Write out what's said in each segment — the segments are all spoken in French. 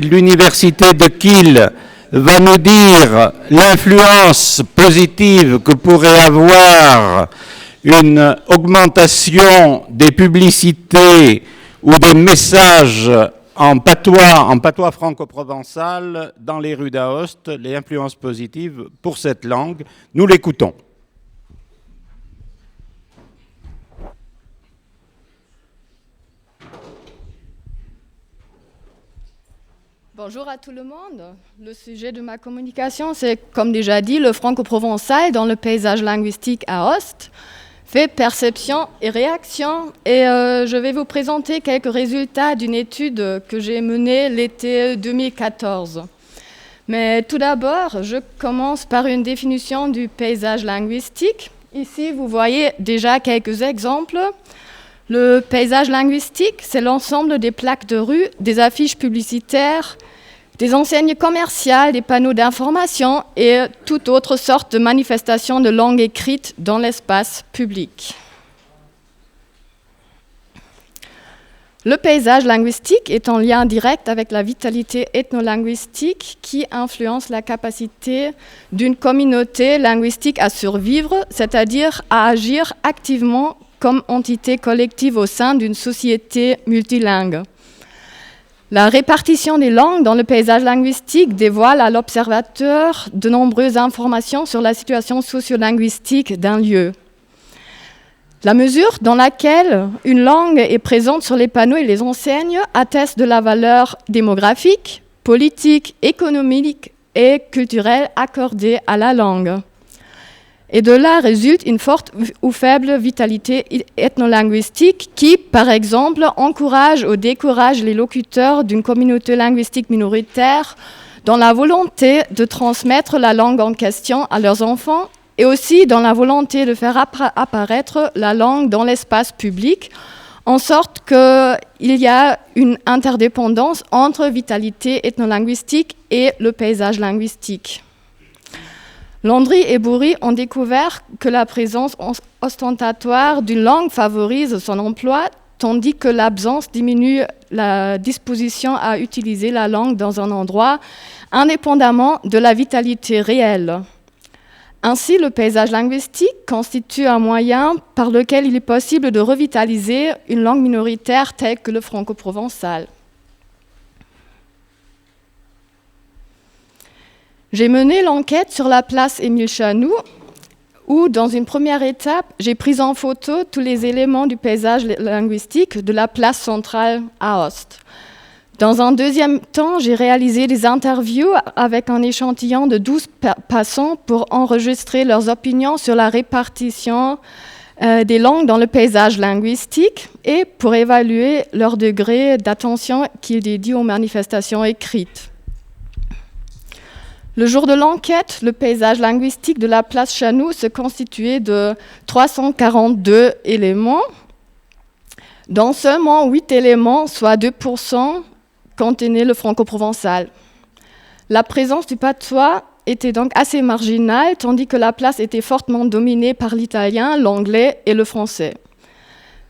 de l'Université de Kiel va nous dire l'influence positive que pourrait avoir une augmentation des publicités ou des messages en patois franco-provençal dans les rues d'Aoste, les influences positives pour cette langue. Nous l'écoutons. Bonjour à tout le monde. Le sujet de ma communication, c'est, comme déjà dit, le franco-provençal dans le paysage linguistique à Aoste, fait perception et réaction. Et je vais vous présenter quelques résultats d'une étude que j'ai menée l'été 2014. Mais tout d'abord, je commence par une définition du paysage linguistique. Ici, vous voyez déjà quelques exemples. Le paysage linguistique, c'est l'ensemble des plaques de rue, des affiches publicitaires, des enseignes commerciales, des panneaux d'information et toute autre sorte de manifestation de langue écrite dans l'espace public. Le paysage linguistique est en lien direct avec la vitalité ethnolinguistique qui influence la capacité d'une communauté linguistique à survivre, c'est-à-dire à agir activement comme entité collective au sein d'une société multilingue. La répartition des langues dans le paysage linguistique dévoile à l'observateur de nombreuses informations sur la situation sociolinguistique d'un lieu. La mesure dans laquelle une langue est présente sur les panneaux et les enseignes atteste de la valeur démographique, politique, économique et culturelle accordée à la langue. Et de là résulte une forte ou faible vitalité ethnolinguistique qui, par exemple, encourage ou décourage les locuteurs d'une communauté linguistique minoritaire dans la volonté de transmettre la langue en question à leurs enfants et aussi dans la volonté de faire apparaître la langue dans l'espace public, en sorte qu'il y a une interdépendance entre vitalité ethnolinguistique et le paysage linguistique. Landry et Bourri ont découvert que la présence ostentatoire d'une langue favorise son emploi, tandis que l'absence diminue la disposition à utiliser la langue dans un endroit, indépendamment de la vitalité réelle. Ainsi, le paysage linguistique constitue un moyen par lequel il est possible de revitaliser une langue minoritaire telle que le franco-provençal. J'ai mené l'enquête sur la place Émile Chanoux, où, dans une première étape, j'ai pris en photo tous les éléments du paysage linguistique de la place centrale à Aoste. Dans un deuxième temps, j'ai réalisé des interviews avec un échantillon de 12 passants pour enregistrer leurs opinions sur la répartition des langues dans le paysage linguistique et pour évaluer leur degré d'attention qu'ils dédient aux manifestations écrites. Le jour de l'enquête, le paysage linguistique de la place Chanoux se constituait de 342 éléments, dont seulement 8 éléments, soit 2%, contenaient le franco-provençal. La présence du patois était donc assez marginale, tandis que la place était fortement dominée par l'italien, l'anglais et le français.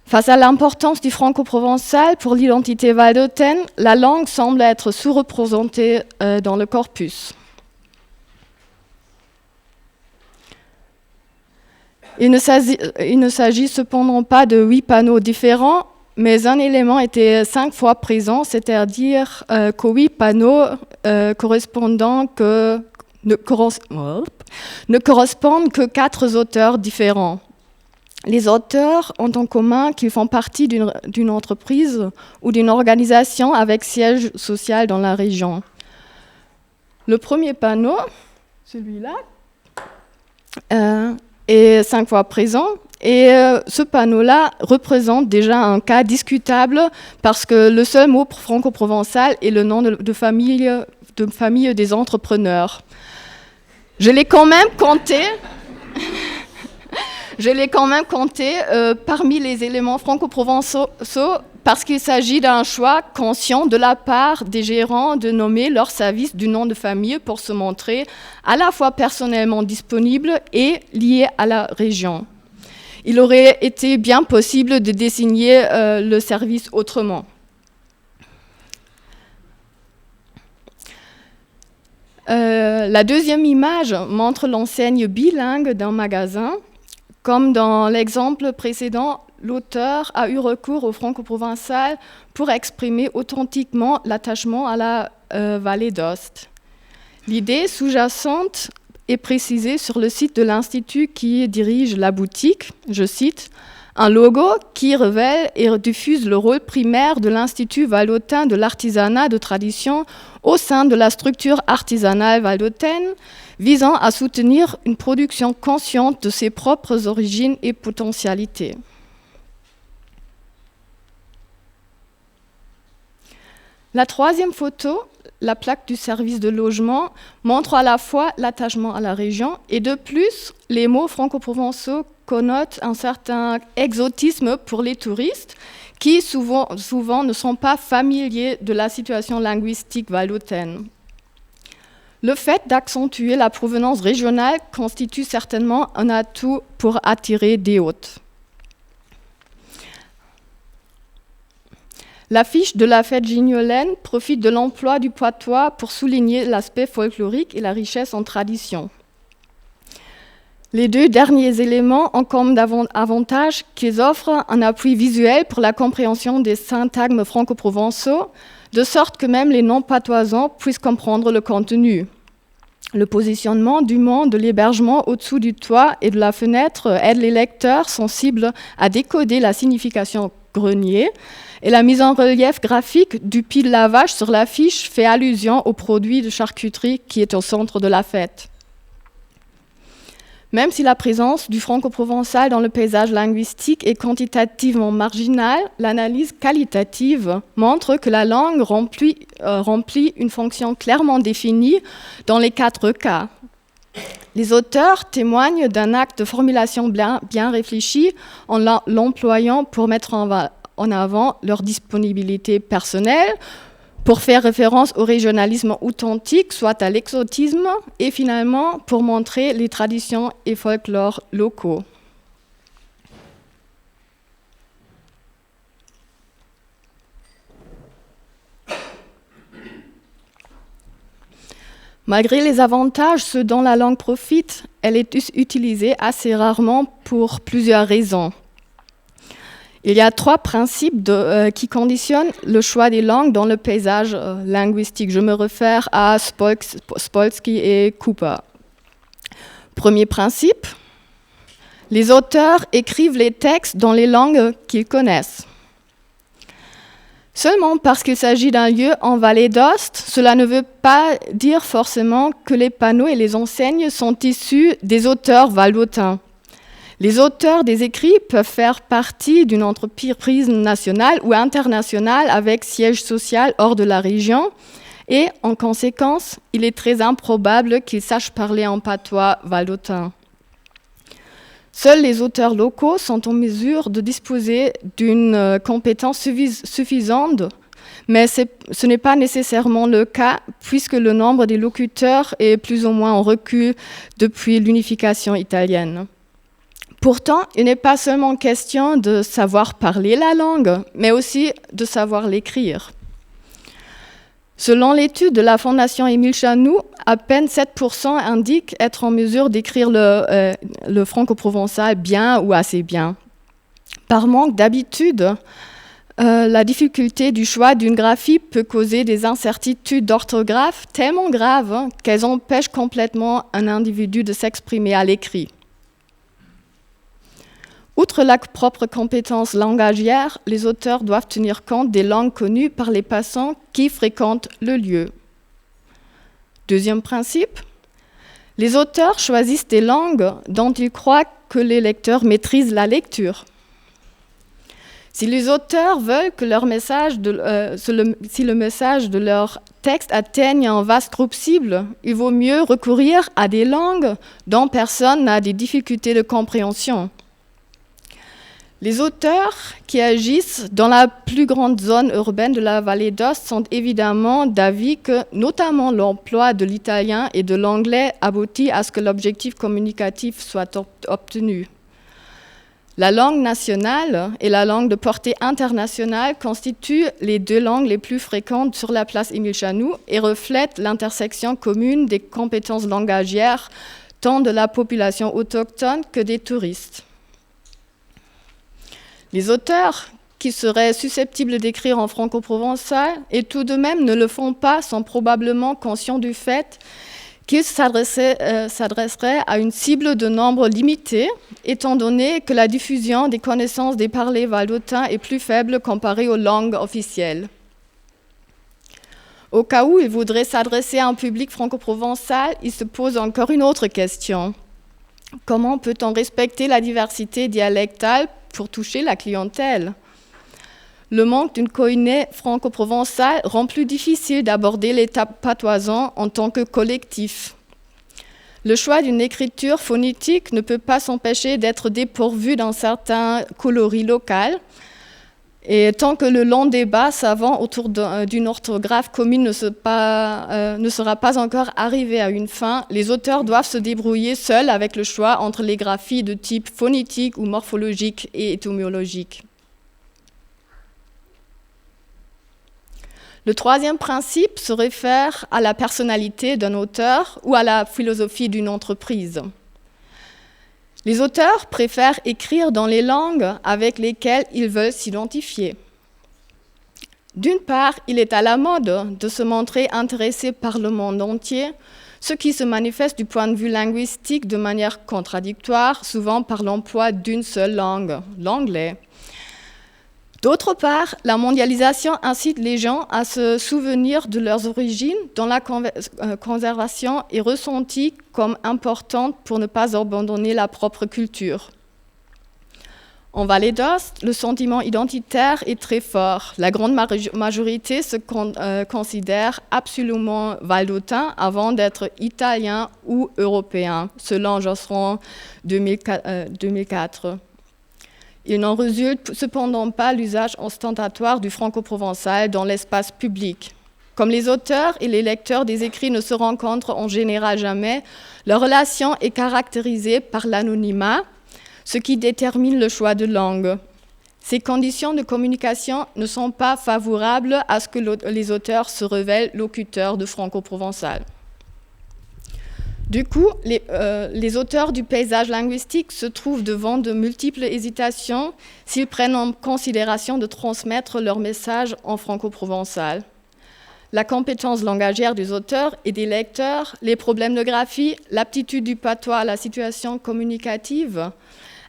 Face à l'importance du franco-provençal pour l'identité valdôtaine, la langue semble être sous-représentée dans le corpus. Il ne s'agit cependant pas de 8 panneaux différents, mais un élément était 5 fois présent, c'est-à-dire qu'aux 8 panneaux ne correspondent que 4 auteurs différents. Les auteurs ont en commun qu'ils font partie d'une entreprise ou d'une organisation avec siège social dans la région. Le premier panneau, celui-là, est 5 fois présent. Et ce panneau-là représente déjà un cas discutable parce que le seul mot franco-provençal est le nom de famille des entrepreneurs. Je l'ai quand même compté. Parmi les éléments franco-provençaux parce qu'il s'agit d'un choix conscient de la part des gérants de nommer leur service du nom de famille pour se montrer à la fois personnellement disponible et lié à la région. Il aurait été bien possible de désigner le service autrement. La deuxième image montre l'enseigne bilingue d'un magasin. Comme dans l'exemple précédent, l'auteur a eu recours au franco-provençal pour exprimer authentiquement l'attachement à la vallée d'Ost. L'idée sous-jacente est précisée sur le site de l'Institut qui dirige la boutique, je cite, « Un logo qui révèle et diffuse le rôle primaire de l'Institut vallottin de l'artisanat de tradition au sein de la structure artisanale valdotaine, visant à soutenir une production consciente de ses propres origines et potentialités. » La troisième photo, la plaque du service de logement, montre à la fois l'attachement à la région et de plus, les mots franco-provençaux connotent un certain exotisme pour les touristes qui souvent ne sont pas familiers de la situation linguistique valdotaine. Le fait d'accentuer la provenance régionale constitue certainement un atout pour attirer des hôtes. L'affiche de la fête gignolaine profite de l'emploi du patois pour souligner l'aspect folklorique et la richesse en tradition. Les deux derniers éléments ont comme avantage qu'ils offrent un appui visuel pour la compréhension des syntagmes franco-provençaux, de sorte que même les non-patoisans puissent comprendre le contenu. Le positionnement du mont de l'hébergement au-dessous du toit et de la fenêtre aide les lecteurs sensibles à décoder la signification grenier, et la mise en relief graphique du pile lavage sur l'affiche fait allusion au produit de charcuterie qui est au centre de la fête. Même si la présence du franco-provençal dans le paysage linguistique est quantitativement marginale, l'analyse qualitative montre que la langue remplit une fonction clairement définie dans les 4 cas. Les auteurs témoignent d'un acte de formulation bien réfléchi en l'employant pour mettre en avant leur disponibilité personnelle, pour faire référence au régionalisme authentique, soit à l'exotisme, et finalement pour montrer les traditions et folklores locaux. Malgré les avantages, ce dont la langue profite, elle est utilisée assez rarement pour plusieurs raisons. Il y a 3 principes qui conditionnent le choix des langues dans le paysage linguistique. Je me réfère à Spolsky et Cooper. Premier principe, les auteurs écrivent les textes dans les langues qu'ils connaissent. Seulement parce qu'il s'agit d'un lieu en vallée d'Ost, cela ne veut pas dire forcément que les panneaux et les enseignes sont issus des auteurs valdotins. Les auteurs des écrits peuvent faire partie d'une entreprise nationale ou internationale avec siège social hors de la région et, en conséquence, il est très improbable qu'ils sachent parler en patois valdotin. Seuls les auteurs locaux sont en mesure de disposer d'une compétence suffisante, mais ce n'est pas nécessairement le cas puisque le nombre des locuteurs est plus ou moins en recul depuis l'unification italienne. Pourtant, il n'est pas seulement question de savoir parler la langue, mais aussi de savoir l'écrire. Selon l'étude de la Fondation Émile Chanoux, à peine 7% indiquent être en mesure d'écrire le franco-provençal bien ou assez bien. Par manque d'habitude, la difficulté du choix d'une graphie peut causer des incertitudes d'orthographe tellement graves qu'elles empêchent complètement un individu de s'exprimer à l'écrit. Outre la propre compétence langagière, les auteurs doivent tenir compte des langues connues par les passants qui fréquentent le lieu. Deuxième principe, les auteurs choisissent des langues dont ils croient que les lecteurs maîtrisent la lecture. Si les auteurs veulent que si le message de leur texte atteigne un vaste groupe cible, il vaut mieux recourir à des langues dont personne n'a des difficultés de compréhension. Les auteurs qui agissent dans la plus grande zone urbaine de la vallée d'Ost sont évidemment d'avis que, notamment l'emploi de l'italien et de l'anglais aboutit à ce que l'objectif communicatif soit obtenu. La langue nationale et la langue de portée internationale constituent les deux langues les plus fréquentes sur la place Émile Chanoux et reflètent l'intersection commune des compétences langagières tant de la population autochtone que des touristes. Les auteurs qui seraient susceptibles d'écrire en franco-provençal et tout de même ne le font pas sont probablement conscients du fait qu'ils s'adresseraient à une cible de nombre limité, étant donné que la diffusion des connaissances des parlers valdôtains est plus faible comparée aux langues officielles. Au cas où ils voudraient s'adresser à un public franco-provençal, ils se posent encore une autre question. Comment peut-on respecter la diversité dialectale pour toucher la clientèle ? Le manque d'une koiné franco-provençale rend plus difficile d'aborder les patoisans en tant que collectif. Le choix d'une écriture phonétique ne peut pas s'empêcher d'être dépourvu d'un certain coloris local. Et tant que le long débat savant autour d'une orthographe commune ne sera pas encore arrivé à une fin, les auteurs doivent se débrouiller seuls avec le choix entre les graphies de type phonétique ou morphologique et étymologique. Le troisième principe se réfère à la personnalité d'un auteur ou à la philosophie d'une entreprise. Les auteurs préfèrent écrire dans les langues avec lesquelles ils veulent s'identifier. D'une part, il est à la mode de se montrer intéressé par le monde entier, ce qui se manifeste du point de vue linguistique de manière contradictoire, souvent par l'emploi d'une seule langue, l'anglais. D'autre part, la mondialisation incite les gens à se souvenir de leurs origines, dont la conservation est ressentie comme importante pour ne pas abandonner la propre culture. En Vallée d'Ost, le sentiment identitaire est très fort. La grande majorité se considère absolument valdôtain avant d'être italien ou européen, selon Josserand 2004. Il n'en résulte cependant pas l'usage ostentatoire du franco-provençal dans l'espace public. Comme les auteurs et les lecteurs des écrits ne se rencontrent en général jamais, leur relation est caractérisée par l'anonymat, ce qui détermine le choix de langue. Ces conditions de communication ne sont pas favorables à ce que les auteurs se révèlent locuteurs de franco-provençal. Du coup, les auteurs du paysage linguistique se trouvent devant de multiples hésitations s'ils prennent en considération de transmettre leur message en franco-provençal. La compétence langagière des auteurs et des lecteurs, les problèmes de graphie, l'aptitude du patois à la situation communicative,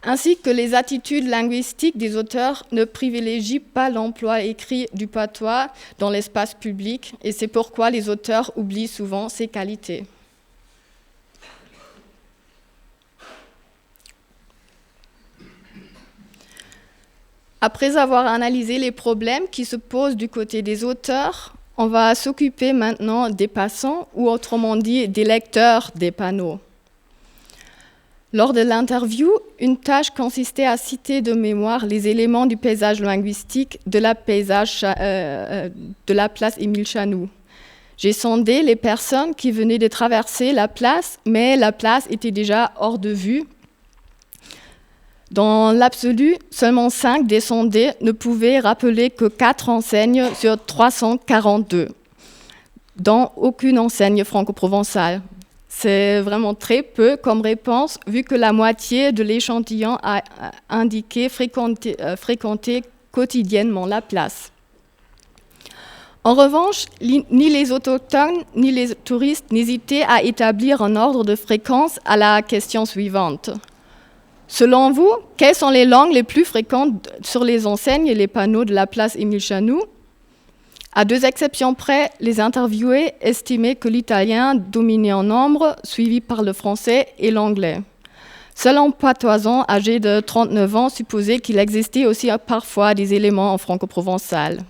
ainsi que les attitudes linguistiques des auteurs ne privilégient pas l'emploi écrit du patois dans l'espace public, et c'est pourquoi les auteurs oublient souvent ces qualités. Après avoir analysé les problèmes qui se posent du côté des auteurs, on va s'occuper maintenant des passants, ou autrement dit des lecteurs des panneaux. Lors de l'interview, une tâche consistait à citer de mémoire les éléments du paysage linguistique de la place Émile Chanoux. J'ai sondé les personnes qui venaient de traverser la place, mais la place était déjà hors de vue. Dans l'absolu, seulement 5 des sondés ne pouvaient rappeler que 4 enseignes sur 342, dont aucune enseigne franco-provençale. C'est vraiment très peu comme réponse, vu que la moitié de l'échantillon a indiqué fréquenter quotidiennement la place. En revanche, ni les autochtones ni les touristes n'hésitaient à établir un ordre de fréquence à la question suivante. Selon vous, quelles sont les langues les plus fréquentes sur les enseignes et les panneaux de la place Émile Chanoux ? À 2 exceptions près, les interviewés estimaient que l'italien dominait en nombre, suivi par le français et l'anglais. Seul un patoisan âgé de 39 ans supposait qu'il existait aussi parfois des éléments en franco-provençal.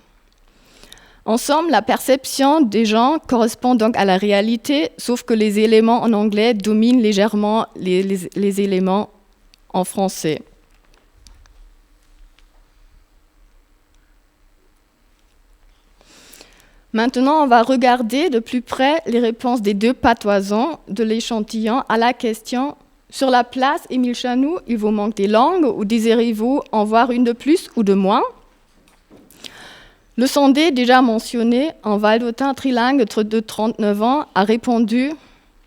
En somme, la perception des gens correspond donc à la réalité, sauf que les éléments en anglais dominent légèrement les éléments en français. Maintenant, on va regarder de plus près les réponses des 2 patoisans de l'échantillon à la question Sur la place Émile Chanoux, il vous manque des langues ou désirez-vous en voir une de plus ou de moins? Le sondé, déjà mentionné, un valdotin trilingue de 39 ans, a répondu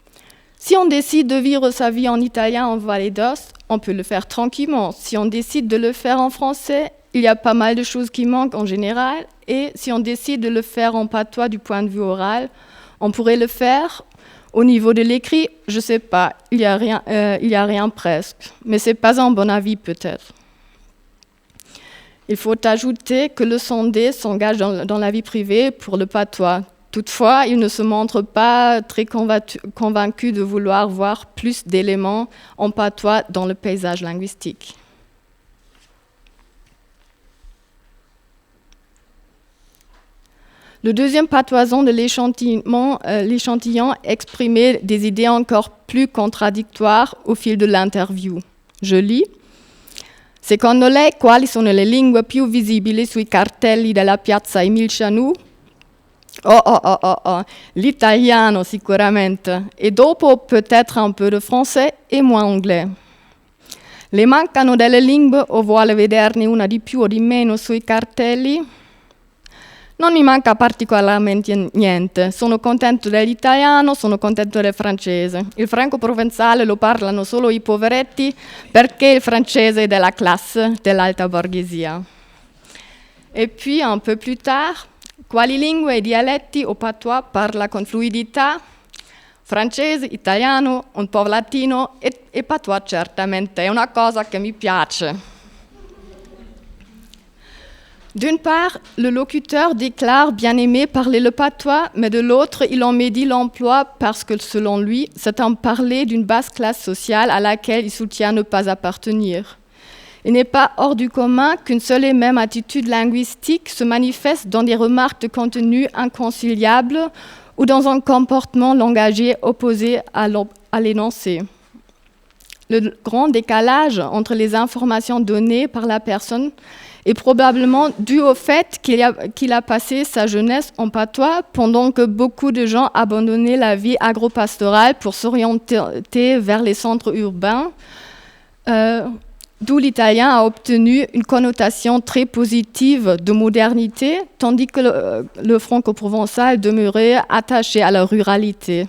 « Si on décide de vivre sa vie en italien en Val d'Aoste, on peut le faire tranquillement. Si on décide de le faire en français, il y a pas mal de choses qui manquent en général. Et si on décide de le faire en patois du point de vue oral, on pourrait le faire. Au niveau de l'écrit, je ne sais pas, il y a rien presque. Mais ce n'est pas un bon avis peut-être. » Il faut ajouter que le sondé s'engage dans la vie privée pour le patois. Toutefois, il ne se montre pas très convaincu de vouloir voir plus d'éléments en patois dans le paysage linguistique. Le deuxième patoison de l'échantillon exprimait des idées encore plus contradictoires au fil de l'interview. Je lis. Secondo lei, quali sono le lingue più visibili sui cartelli della piazza Émile Chanoux? L'italiano sicuramente, e dopo peut-être un peu de français e moins anglais. Le mancano delle lingue o vuole vederne una di più o di meno sui cartelli? Non mi manca particolarmente niente, sono contento dell'italiano, sono contento del francese. Il franco-provenzale lo parlano solo i poveretti perché il francese è della classe dell'alta borghesia. Et puis, un peu plus tard, quali lingue e dialetti o patois parla con fluidità? Francese, italiano, un po' latino e patois certamente, è una cosa che mi piace. D'une part, le locuteur déclare bien aimer parler le patois, mais de l'autre, il en médit l'emploi parce que, selon lui, c'est un parler d'une basse classe sociale à laquelle il soutient ne pas appartenir. Il n'est pas hors du commun qu'une seule et même attitude linguistique se manifeste dans des remarques de contenu inconciliables ou dans un comportement langagier opposé à l'énoncé. Le grand décalage entre les informations données par la personne est probablement dû au fait qu'il a passé sa jeunesse en patois pendant que beaucoup de gens abandonnaient la vie agro-pastorale pour s'orienter vers les centres urbains, d'où l'italien a obtenu une connotation très positive de modernité, tandis que le franco-provençal demeurait attaché à la ruralité.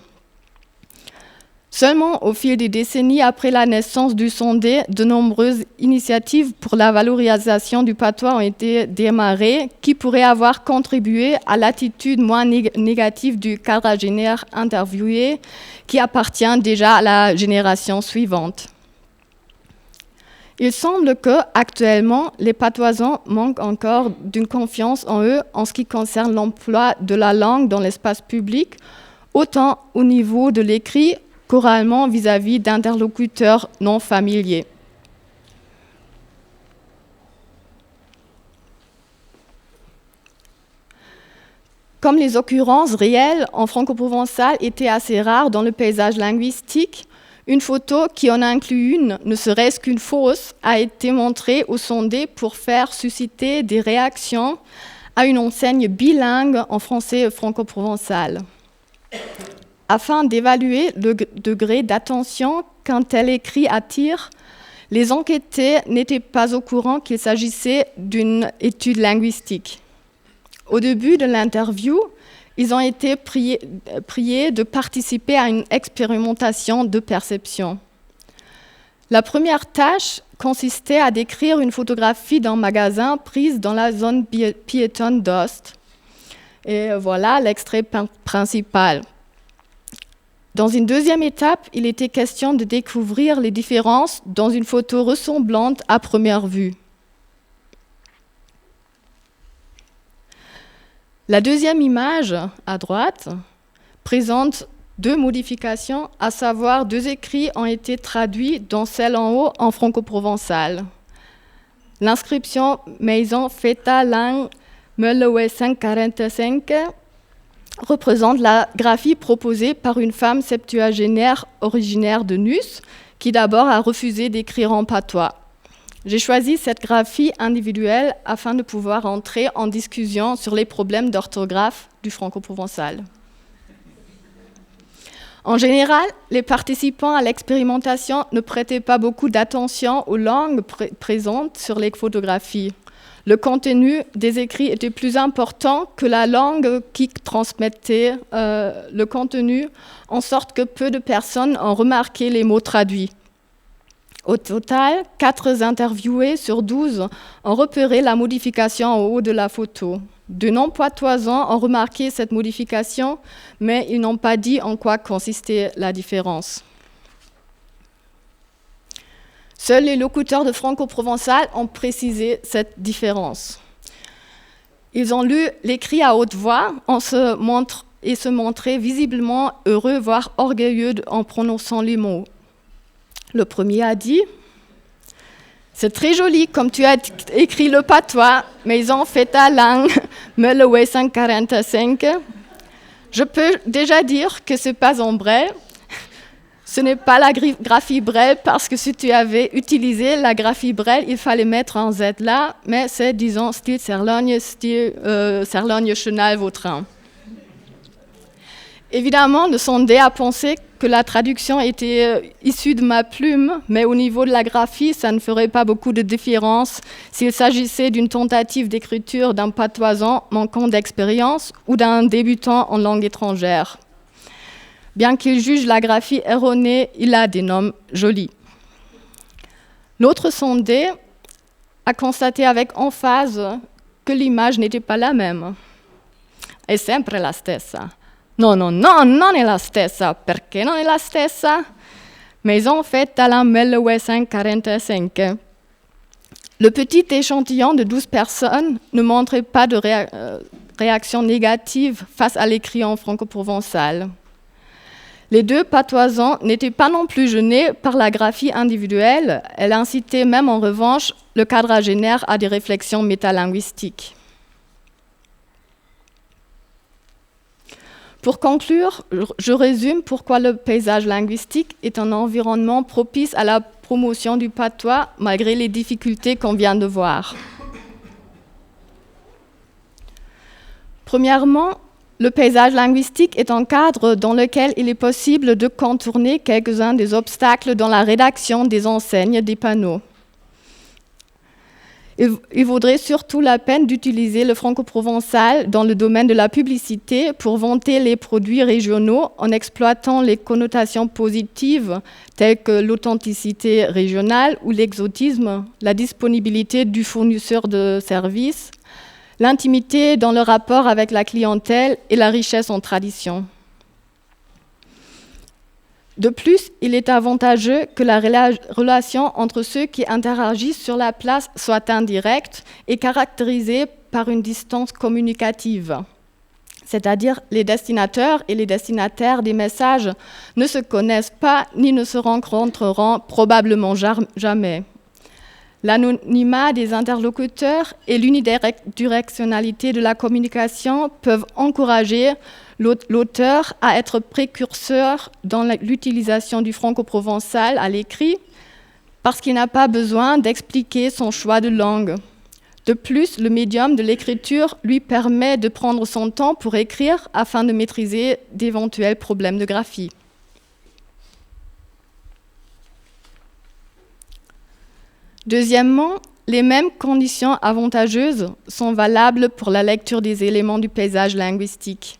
Seulement, au fil des décennies après la naissance du sondé, de nombreuses initiatives pour la valorisation du patois ont été démarrées qui pourraient avoir contribué à l'attitude moins négative du quadragénaire interviewé qui appartient déjà à la génération suivante. Il semble qu'actuellement, les patoisans manquent encore d'une confiance en eux en ce qui concerne l'emploi de la langue dans l'espace public, autant au niveau de l'écrit qu'oralement vis-à-vis d'interlocuteurs non familiers. Comme les occurrences réelles en franco-provençal étaient assez rares dans le paysage linguistique, une photo qui en inclut une, ne serait-ce qu'une fausse, a été montrée au sondé pour faire susciter des réactions à une enseigne bilingue en français et franco-provençal. Afin d'évaluer le degré d'attention qu'un tel écrit attire, les enquêtés n'étaient pas au courant qu'il s'agissait d'une étude linguistique. Au début de l'interview, ils ont été priés de participer à une expérimentation de perception. La première tâche consistait à décrire une photographie d'un magasin prise dans la zone piétonne d'Aoste. Et voilà l'extrait principal. Dans une deuxième étape, il était question de découvrir les différences dans une photo ressemblante à première vue. La deuxième image, à droite, présente deux modifications, à savoir deux écrits ont été traduits, dont celle en haut en franco-provençal. L'inscription « Maison feta l'an 1945 » représente la graphie proposée par une femme septuagénaire originaire de Nusse, qui d'abord a refusé d'écrire en patois. J'ai choisi cette graphie individuelle afin de pouvoir entrer en discussion sur les problèmes d'orthographe du franco-provençal. En général, les participants à l'expérimentation ne prêtaient pas beaucoup d'attention aux langues présentes sur les photographies. Le contenu des écrits était plus important que la langue qui transmettait le contenu, en sorte que peu de personnes ont remarqué les mots traduits. Au total, 4 interviewés sur 12 ont repéré la modification en haut de la photo. De non-patoisans ont remarqué cette modification, mais ils n'ont pas dit en quoi consistait la différence. Seuls les locuteurs de franco-provençal ont précisé cette différence. Ils ont lu l'écrit à haute voix et se montraient visiblement heureux, voire orgueilleux en prononçant les mots. Le premier a dit « C'est très joli comme tu as écrit le patois, mais ils ont fait ta langue, me le 845. Je peux déjà dire que ce n'est pas en braille. Ce n'est pas la graphie braille parce que si tu avais utilisé la graphie braille, il fallait mettre un Z là, mais c'est, disons, style Serlogne, style Serlogne-Chenal-Vautrin. » Évidemment, le sondé a pensé que la traduction était issue de ma plume, mais au niveau de la graphie, ça ne ferait pas beaucoup de différence s'il s'agissait d'une tentative d'écriture d'un patoisan manquant d'expérience ou d'un débutant en langue étrangère. Bien qu'il juge la graphie erronée, il la dénomme jolie. L'autre sondé a constaté avec emphase que l'image n'était pas la même. È sempre la stessa. No, non è la stessa. Perché non è la stessa? Mais en fait, à la 1845. Le petit échantillon de 12 personnes ne montrait pas de réaction négative face à l'écrit en franco-provençal. Les 2 patoisans n'étaient pas non plus gênés par la graphie individuelle. Elle incitait même en revanche le quadragénaire à des réflexions métalinguistiques. Pour conclure, je résume pourquoi le paysage linguistique est un environnement propice à la promotion du patois, malgré les difficultés qu'on vient de voir. Premièrement, le paysage linguistique est un cadre dans lequel il est possible de contourner quelques-uns des obstacles dans la rédaction des enseignes des panneaux. Il vaudrait surtout la peine d'utiliser le franco-provençal dans le domaine de la publicité pour vanter les produits régionaux en exploitant les connotations positives telles que l'authenticité régionale ou l'exotisme, la disponibilité du fournisseur de services, l'intimité dans le rapport avec la clientèle et la richesse en tradition. De plus, il est avantageux que la relation entre ceux qui interagissent sur la place soit indirecte et caractérisée par une distance communicative. C'est-à-dire les destinataires et les destinataires des messages ne se connaissent pas ni ne se rencontreront probablement jamais. L'anonymat des interlocuteurs et l'unidirectionnalité de la communication peuvent encourager l'auteur à être précurseur dans l'utilisation du franco-provençal à l'écrit parce qu'il n'a pas besoin d'expliquer son choix de langue. De plus, le médium de l'écriture lui permet de prendre son temps pour écrire afin de maîtriser d'éventuels problèmes de graphie. Deuxièmement, les mêmes conditions avantageuses sont valables pour la lecture des éléments du paysage linguistique.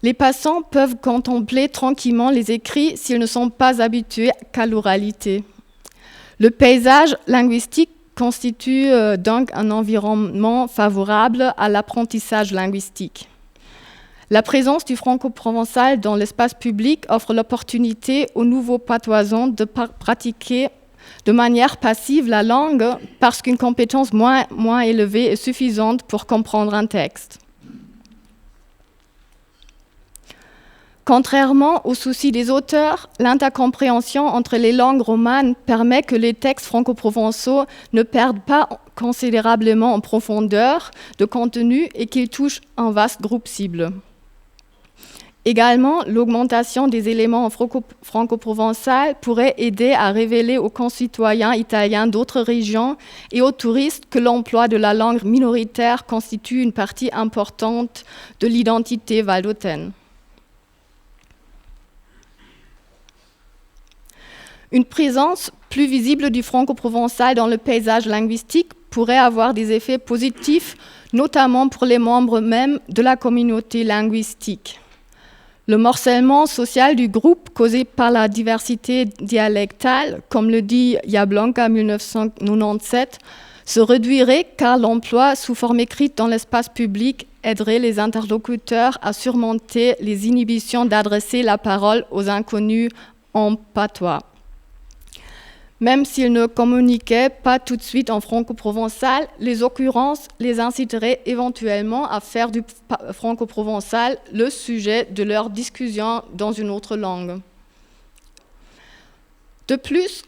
Les passants peuvent contempler tranquillement les écrits s'ils ne sont pas habitués qu'à l'oralité. Le paysage linguistique constitue donc un environnement favorable à l'apprentissage linguistique. La présence du franco-provençal dans l'espace public offre l'opportunité aux nouveaux patoisans de pratiquer de manière passive la langue parce qu'une compétence moins élevée est suffisante pour comprendre un texte. Contrairement aux soucis des auteurs, l'intercompréhension entre les langues romanes permet que les textes franco-provençaux ne perdent pas considérablement en profondeur de contenu et qu'ils touchent un vaste groupe cible. Également, l'augmentation des éléments en franco-provençal pourrait aider à révéler aux concitoyens italiens d'autres régions et aux touristes que l'emploi de la langue minoritaire constitue une partie importante de l'identité valdôtaine. Une présence plus visible du franco-provençal dans le paysage linguistique pourrait avoir des effets positifs, notamment pour les membres même de la communauté linguistique. Le morcellement social du groupe causé par la diversité dialectale, comme le dit Jablonka 1997, se réduirait car l'emploi sous forme écrite dans l'espace public aiderait les interlocuteurs à surmonter les inhibitions d'adresser la parole aux inconnus en patois. Même s'ils ne communiquaient pas tout de suite en franco-provençal, les occurrences les inciteraient éventuellement à faire du franco-provençal le sujet de leur discussion dans une autre langue. De plus,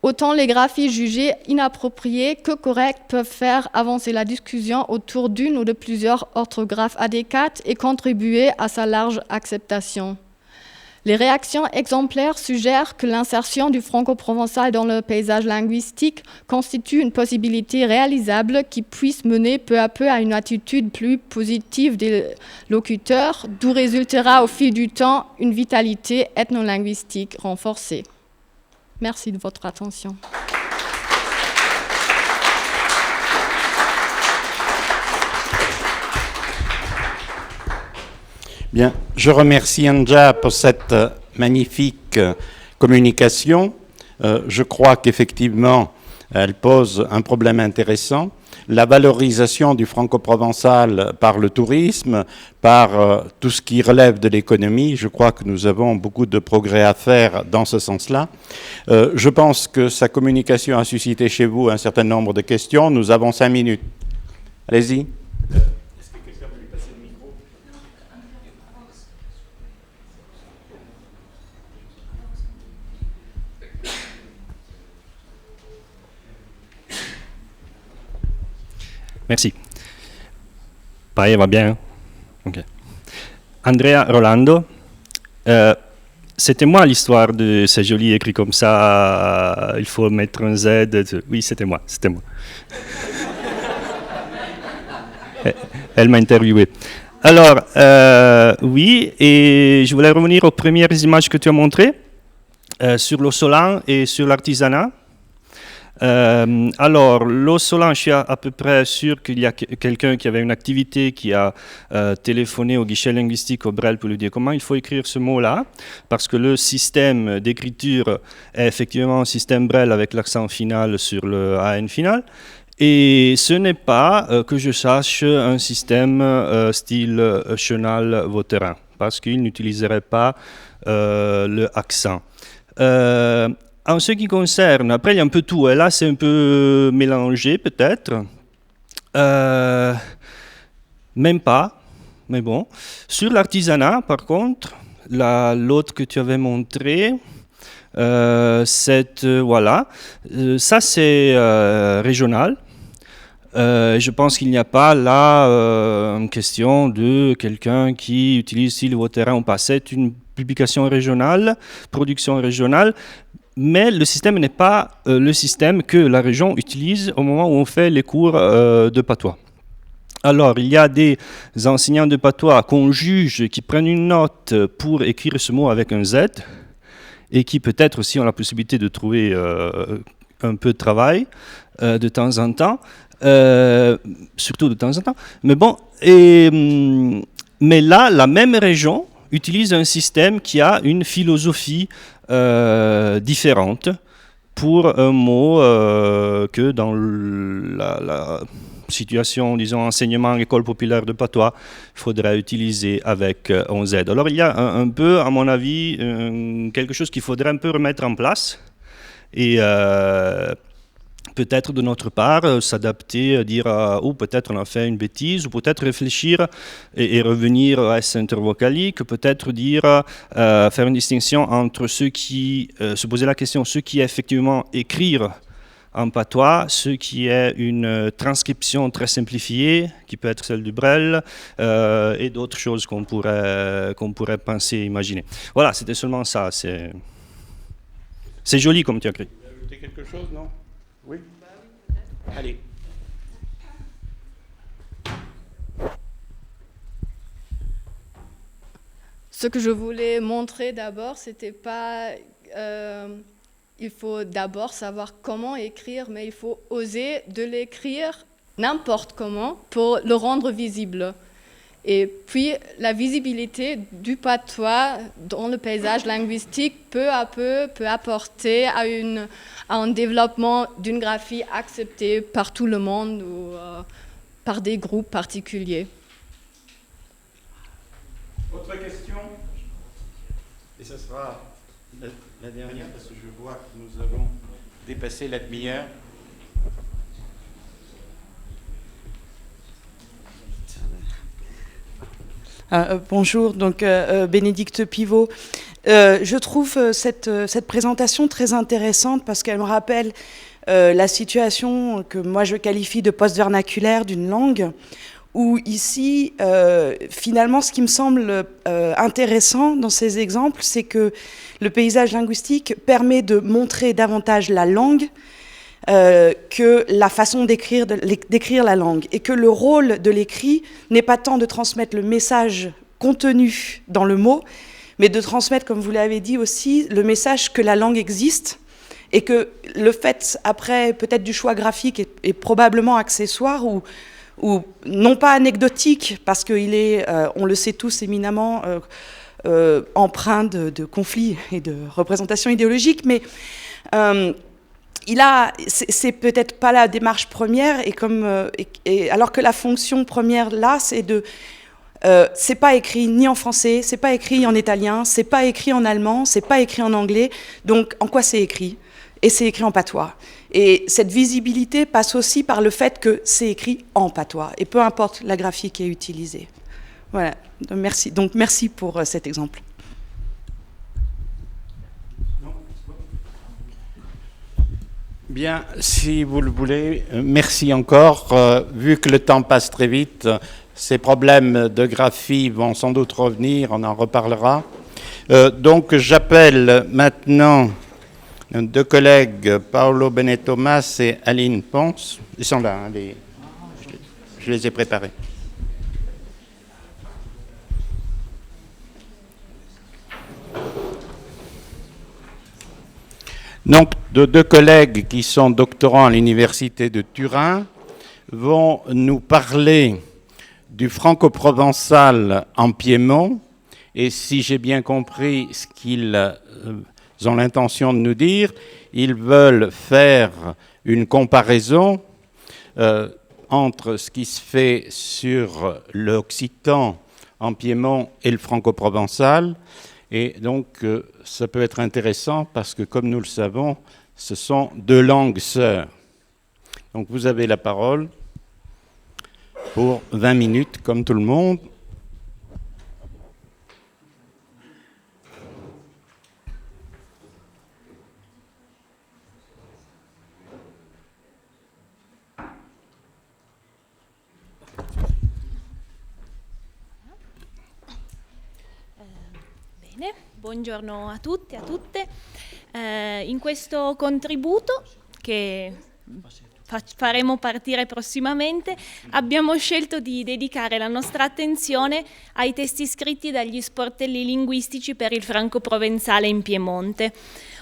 autant les graphies jugées inappropriées que correctes peuvent faire avancer la discussion autour d'une ou de plusieurs orthographes adéquates et contribuer à sa large acceptation. Les réactions exemplaires suggèrent que l'insertion du franco-provençal dans le paysage linguistique constitue une possibilité réalisable qui puisse mener peu à peu à une attitude plus positive des locuteurs, d'où résultera au fil du temps une vitalité ethnolinguistique renforcée. Merci de votre attention. Bien, je remercie Anja pour cette magnifique communication. Je crois qu'effectivement, elle pose un problème intéressant. La valorisation du franco-provençal par le tourisme, par tout ce qui relève de l'économie, je crois que nous avons beaucoup de progrès à faire dans ce sens-là. Je pense que sa communication a suscité chez vous un certain nombre de questions. Nous avons 5 minutes. Allez-y. Merci. Pareil, va bien. Okay. Andrea Rolando, c'était moi l'histoire de c'est joli écrit comme ça, il faut mettre un Z. Oui, c'était moi. Elle m'a interviewé. Alors, oui, et je voulais revenir aux premières images que tu as montrées sur l'Ossolan et sur l'artisanat. Alors, l'Ossolan, je suis à peu près sûr qu'il y a quelqu'un qui avait une activité qui a téléphoné au guichet linguistique au Brel pour lui dire comment il faut écrire ce mot-là, parce que le système d'écriture est effectivement un système Brel avec l'accent final sur le AN final. Et ce n'est pas, que je sache, un système style Chenal-Vautrin, parce qu'il n'utiliserait pas le accent. En ce qui concerne, après il y a un peu tout, et là c'est un peu mélangé peut-être, même pas, mais bon. Sur l'artisanat par contre, l'autre que tu avais montré, voilà, ça c'est régional. Je pense qu'il n'y a pas là une question de quelqu'un qui utilise si le Vautrin ou pas. C'est une publication régionale, production régionale, mais le système n'est pas le système que la région utilise au moment où on fait les cours de patois. Alors, il y a des enseignants de patois qu'on juge qui prennent une note pour écrire ce mot avec un Z et qui peut-être aussi ont la possibilité de trouver un peu de travail de temps en temps. Surtout de temps en temps. Mais bon, mais là, la même région utilise un système qui a une philosophie différente pour un mot que dans la situation, disons, enseignement, école populaire de patois, il faudrait utiliser avec un Z. Alors il y a un peu, à mon avis, quelque chose qu'il faudrait un peu remettre en place et peut-être de notre part s'adapter, dire ou peut-être on a fait une bêtise, ou peut-être réfléchir et revenir à S intervocalique, peut-être dire faire une distinction entre ceux qui se poser la question, ceux qui effectivement écrire en patois, ce qui est une transcription très simplifiée, qui peut être celle du Brel, et d'autres choses qu'on pourrait penser, imaginer. Voilà, c'était seulement ça. C'est joli comme tu as écrit. Vous voulez ajouter quelque chose, non? Oui. Allez. Ce que je voulais montrer d'abord, c'était pas il faut d'abord savoir comment écrire, mais il faut oser de l'écrire n'importe comment pour le rendre visible. Et puis, la visibilité du patois dans le paysage linguistique, peu à peu, peut apporter à un développement d'une graphie acceptée par tout le monde ou par des groupes particuliers. Autre question? Et ce sera la dernière, parce que je vois que nous avons dépassé la demi-heure. Bonjour, donc Bénédicte Pivot. Je trouve cette présentation très intéressante parce qu'elle me rappelle la situation que moi je qualifie de post-vernaculaire d'une langue, où ici, finalement, ce qui me semble intéressant dans ces exemples, c'est que le paysage linguistique permet de montrer davantage la langue que la façon d'écrire la langue, et que le rôle de l'écrit n'est pas tant de transmettre le message contenu dans le mot, mais de transmettre, comme vous l'avez dit aussi, le message que la langue existe, et que le fait, après, peut-être du choix graphique est probablement accessoire ou non pas anecdotique, parce qu'il est, on le sait tous éminemment, empreint de conflits et de représentations idéologiques, mais c'est peut-être pas la démarche première, et alors que la fonction première là, c'est pas écrit ni en français, c'est pas écrit en italien, c'est pas écrit en allemand, c'est pas écrit en anglais. Donc en quoi c'est écrit? Et c'est écrit en patois. Et cette visibilité passe aussi par le fait que c'est écrit en patois, et peu importe la graphie qui est utilisée. Voilà. Donc merci pour cet exemple. Bien, si vous le voulez, merci encore. Vu que le temps passe très vite, ces problèmes de graphie vont sans doute revenir, on en reparlera. Donc j'appelle maintenant deux collègues, Paolo Benetomas et Aline Ponce. Ils sont là, hein, je les ai préparés. Donc, deux collègues qui sont doctorants à l'université de Turin vont nous parler du franco-provençal en Piémont, et si j'ai bien compris ce qu'ils ont l'intention de nous dire, ils veulent faire une comparaison entre ce qui se fait sur l'occitan en Piémont et le franco-provençal. Et donc, ça peut être intéressant parce que, comme nous le savons, ce sont deux langues sœurs. Donc, vous avez la parole pour 20 minutes, comme tout le monde. Buongiorno a tutti e a tutte. In questo contributo che faremo partire prossimamente abbiamo scelto di dedicare la nostra attenzione ai testi scritti dagli sportelli linguistici per il franco-provenzale in Piemonte.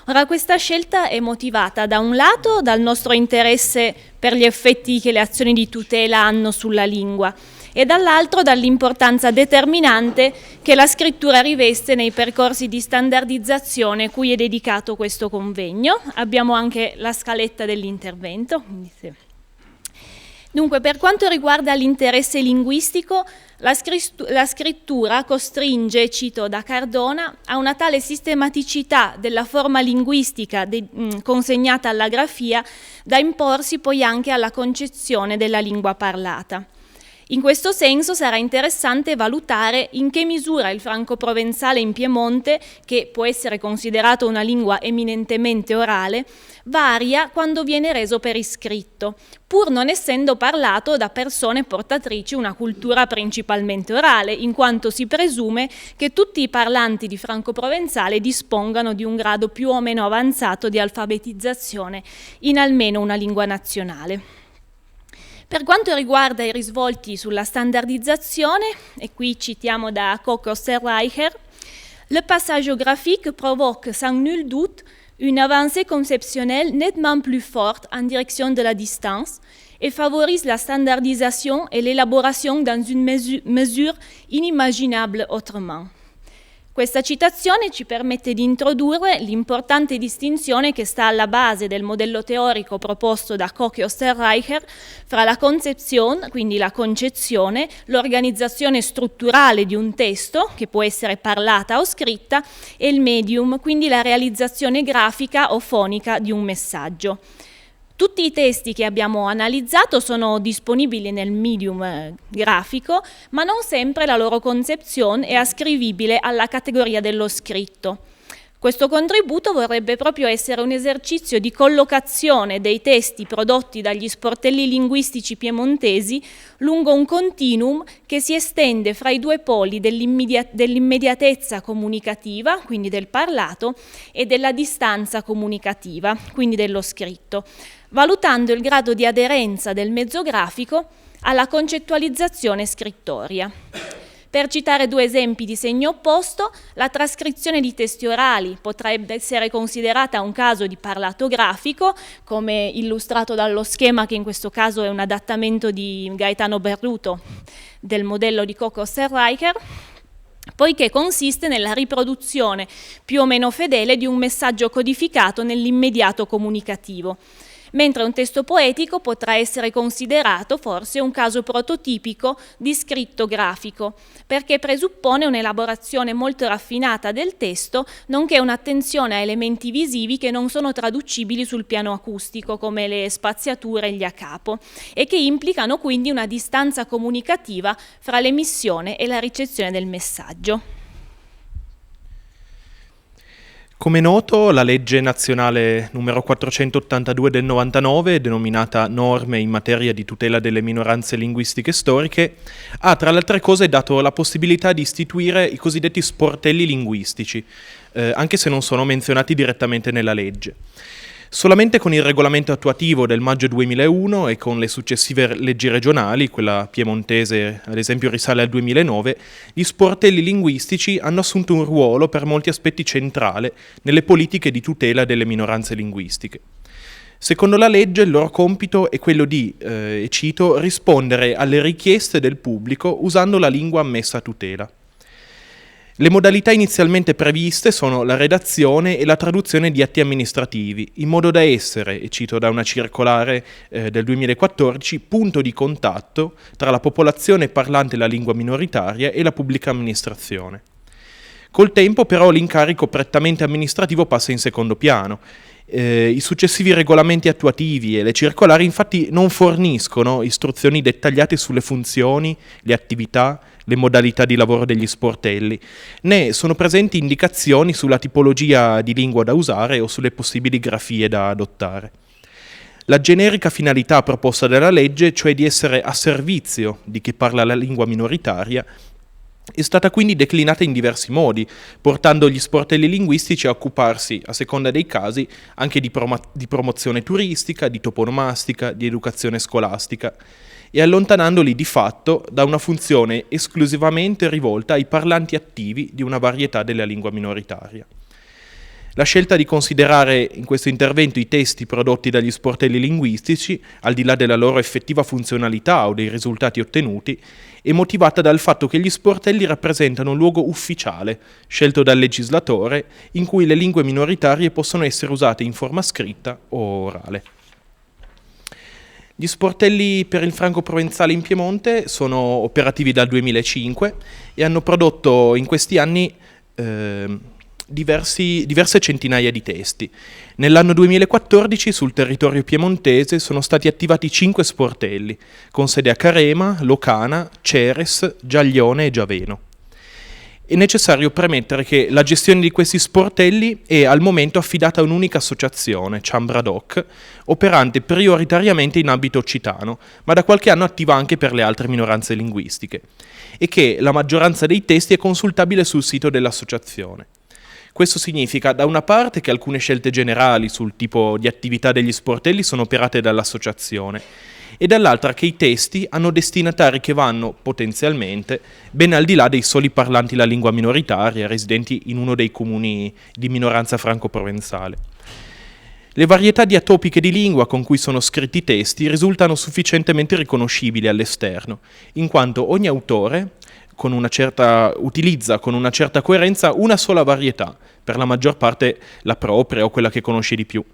Ora, questa scelta è motivata da un lato dal nostro interesse per gli effetti che le azioni di tutela hanno sulla lingua, e dall'altro dall'importanza determinante che la scrittura riveste nei percorsi di standardizzazione cui è dedicato questo convegno. Abbiamo anche la scaletta dell'intervento. Dunque, per quanto riguarda l'interesse linguistico, la scrittura costringe, cito da Cardona, a una tale sistematicità della forma linguistica consegnata alla grafia da imporsi poi anche alla concezione della lingua parlata. In questo senso sarà interessante valutare in che misura il franco-provenzale in Piemonte, che può essere considerato una lingua eminentemente orale, varia quando viene reso per iscritto, pur non essendo parlato da persone portatrici una cultura principalmente orale, in quanto si presume che tutti i parlanti di franco-provenzale dispongano di un grado più o meno avanzato di alfabetizzazione in almeno una lingua nazionale. Per quanto riguarda i risvolti sulla standardizzazione, et qui citiamo da Kokos et Reicher, le passage graphique provoque sans nul doute une avancée conceptionnelle nettement plus forte en direction de la distance et favorise la standardisation et l'élaboration dans une mesure inimmaginable autrement. Questa citazione ci permette di introdurre l'importante distinzione che sta alla base del modello teorico proposto da Koch e Osterreicher fra la concepzione, quindi la concezione, l'organizzazione strutturale di un testo, che può essere parlata o scritta, e il medium, quindi la realizzazione grafica o fonica di un messaggio. Tutti i testi che abbiamo analizzato sono disponibili nel medium grafico, ma non sempre la loro concezione è ascrivibile alla categoria dello scritto. Questo contributo vorrebbe proprio essere un esercizio di collocazione dei testi prodotti dagli sportelli linguistici piemontesi lungo un continuum che si estende fra i due poli dell'immediatezza comunicativa, quindi del parlato, e della distanza comunicativa, quindi dello scritto, valutando il grado di aderenza del mezzo grafico alla concettualizzazione scrittoria. Per citare due esempi di segno opposto, la trascrizione di testi orali potrebbe essere considerata un caso di parlato grafico, come illustrato dallo schema che in questo caso è un adattamento di Gaetano Berruto del modello di Koch e Osterreicher, poiché consiste nella riproduzione più o meno fedele di un messaggio codificato nell'immediato comunicativo, mentre un testo poetico potrà essere considerato forse un caso prototipico di scritto grafico, perché presuppone un'elaborazione molto raffinata del testo, nonché un'attenzione a elementi visivi che non sono traducibili sul piano acustico, come le spaziature e gli a capo, e che implicano quindi una distanza comunicativa fra l'emissione e la ricezione del messaggio. Come noto, la legge nazionale numero 482 del 99, denominata Norme in materia di tutela delle minoranze linguistiche storiche, ha tra le altre cose dato la possibilità di istituire i cosiddetti sportelli linguistici, anche se non sono menzionati direttamente nella legge. Solamente con il regolamento attuativo del maggio 2001 e con le successive leggi regionali, quella piemontese ad esempio risale al 2009, gli sportelli linguistici hanno assunto un ruolo per molti aspetti centrale nelle politiche di tutela delle minoranze linguistiche. Secondo la legge il loro compito è quello di, e cito, rispondere alle richieste del pubblico usando la lingua ammessa a tutela. Le modalità inizialmente previste sono la redazione e la traduzione di atti amministrativi, in modo da essere, e cito da una circolare del 2014, punto di contatto tra la popolazione parlante la lingua minoritaria e la pubblica amministrazione. Col tempo però l'incarico prettamente amministrativo passa in secondo piano. I successivi regolamenti attuativi e le circolari infatti non forniscono istruzioni dettagliate sulle funzioni, le attività, le modalità di lavoro degli sportelli, né sono presenti indicazioni sulla tipologia di lingua da usare o sulle possibili grafie da adottare. La generica finalità proposta dalla legge, cioè di essere a servizio di chi parla la lingua minoritaria, è stata quindi declinata in diversi modi, portando gli sportelli linguistici a occuparsi, a seconda dei casi, anche di promozione turistica, di toponomastica, di educazione scolastica, e allontanandoli di fatto da una funzione esclusivamente rivolta ai parlanti attivi di una varietà della lingua minoritaria. La scelta di considerare in questo intervento i testi prodotti dagli sportelli linguistici, al di là della loro effettiva funzionalità o dei risultati ottenuti, è motivata dal fatto che gli sportelli rappresentano un luogo ufficiale, scelto dal legislatore, in cui le lingue minoritarie possono essere usate in forma scritta o orale. Gli sportelli per il franco-provenzale in Piemonte sono operativi dal 2005 e hanno prodotto in questi anni diverse centinaia di testi. Nell'anno 2014 sul territorio piemontese sono stati attivati 5 sportelli, con sede a Carema, Locana, Ceres, Giaglione e Giaveno. È necessario premettere che la gestione di questi sportelli è al momento affidata a un'unica associazione, Ciambra Doc, operante prioritariamente in ambito occitano, ma da qualche anno attiva anche per le altre minoranze linguistiche, e che la maggioranza dei testi è consultabile sul sito dell'associazione. Questo significa da una parte che alcune scelte generali sul tipo di attività degli sportelli sono operate dall'associazione e dall'altra che i testi hanno destinatari che vanno, potenzialmente, ben al di là dei soli parlanti la lingua minoritaria residenti in uno dei comuni di minoranza franco-provenzale. Le varietà diatopiche di lingua con cui sono scritti i testi risultano sufficientemente riconoscibili all'esterno, in quanto ogni autore utilizza con una certa coerenza una sola varietà, per la maggior parte la propria o quella che conosce di più.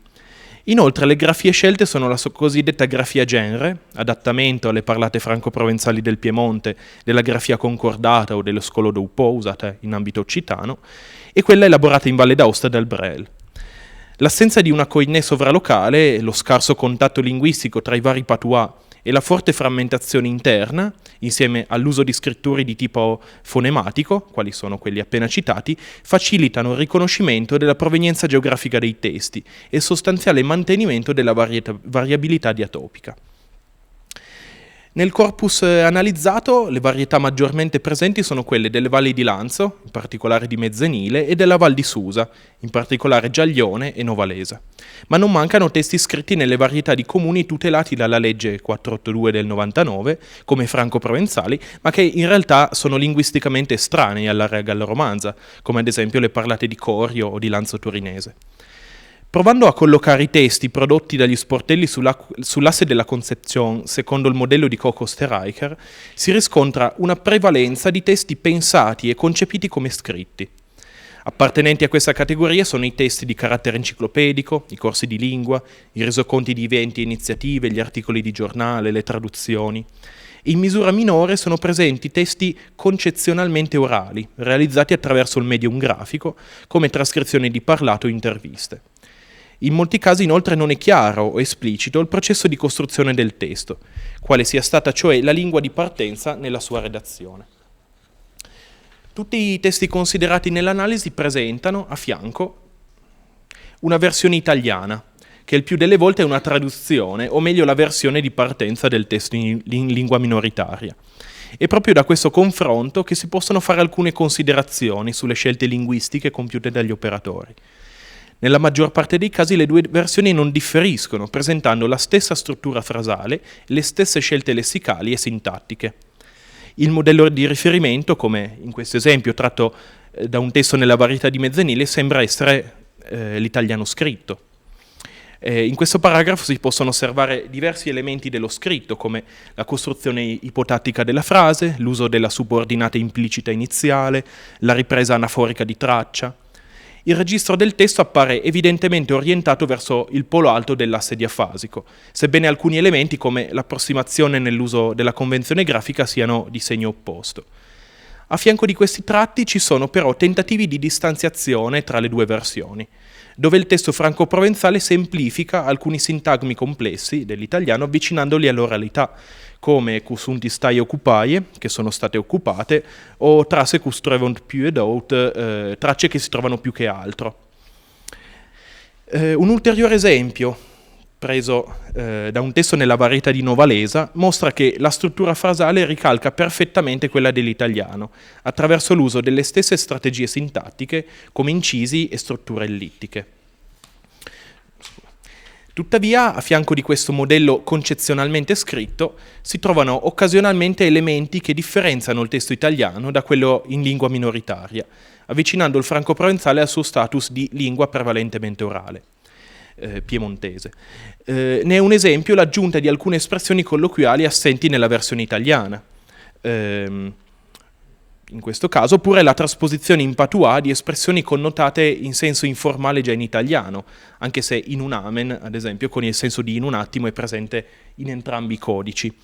Inoltre le grafie scelte sono la cosiddetta grafia genere, adattamento alle parlate franco-provenzali del Piemonte, della grafia concordata o dello scolodoupò usata in ambito occitano, e quella elaborata in Valle d'Aosta dal Brel. L'assenza di una cognée sovralocale, lo scarso contatto linguistico tra i vari patois e la forte frammentazione interna, insieme all'uso di scritture di tipo fonematico, quali sono quelli appena citati, facilitano il riconoscimento della provenienza geografica dei testi e il sostanziale mantenimento della variabilità diatopica. Nel corpus analizzato, le varietà maggiormente presenti sono quelle delle valli di Lanzo, in particolare di Mezzenile, e della Val di Susa, in particolare Giaglione e Novalesa. Ma non mancano testi scritti nelle varietà di comuni tutelati dalla legge 482 del 99, come franco-provenzali, ma che in realtà sono linguisticamente estranei all'area gallo-romanza, come ad esempio le parlate di Corio o di Lanzo Turinese. Provando a collocare i testi prodotti dagli sportelli sull'asse della Concepción, secondo il modello di Coco Streicher, si riscontra una prevalenza di testi pensati e concepiti come scritti. Appartenenti a questa categoria sono i testi di carattere enciclopedico, i corsi di lingua, i resoconti di eventi e iniziative, gli articoli di giornale, le traduzioni. In misura minore sono presenti testi concezionalmente orali, realizzati attraverso il medium grafico, come trascrizioni di parlato o interviste. In molti casi inoltre non è chiaro o esplicito il processo di costruzione del testo, quale sia stata cioè la lingua di partenza nella sua redazione. Tutti i testi considerati nell'analisi presentano, a fianco, una versione italiana, che il più delle volte è una traduzione, o meglio la versione di partenza del testo in lingua minoritaria. È proprio da questo confronto che si possono fare alcune considerazioni sulle scelte linguistiche compiute dagli operatori. Nella maggior parte dei casi le due versioni non differiscono, presentando la stessa struttura frasale, le stesse scelte lessicali e sintattiche. Il modello di riferimento, come in questo esempio tratto da un testo nella varietà di Mezzenile, sembra essere l'italiano scritto. In questo paragrafo si possono osservare diversi elementi dello scritto, come la costruzione ipotatica della frase, l'uso della subordinata implicita iniziale, la ripresa anaforica di traccia. Il registro del testo appare evidentemente orientato verso il polo alto dell'asse diafasico, sebbene alcuni elementi come l'approssimazione nell'uso della convenzione grafica siano di segno opposto. A fianco di questi tratti ci sono però tentativi di distanziazione tra le due versioni, dove il testo franco-provenzale semplifica alcuni sintagmi complessi dell'italiano avvicinandoli all'oralità, come «cus stai occupaie», che sono state occupate, o «trasse cus trevont più ed out», tracce che si trovano più che altro. Un ulteriore esempio, preso da un testo nella varietà di Novalesa, mostra che la struttura frasale ricalca perfettamente quella dell'italiano, attraverso l'uso delle stesse strategie sintattiche, come incisi e strutture ellittiche. Tuttavia, a fianco di questo modello concezionalmente scritto, si trovano occasionalmente elementi che differenziano il testo italiano da quello in lingua minoritaria, avvicinando il franco-provenzale al suo status di lingua prevalentemente orale, piemontese. Ne è un esempio l'aggiunta di alcune espressioni colloquiali assenti nella versione italiana, in questo caso, oppure la trasposizione in patois di espressioni connotate in senso informale già in italiano, anche se in un amen, ad esempio, con il senso di in un attimo è presente in entrambi i codici.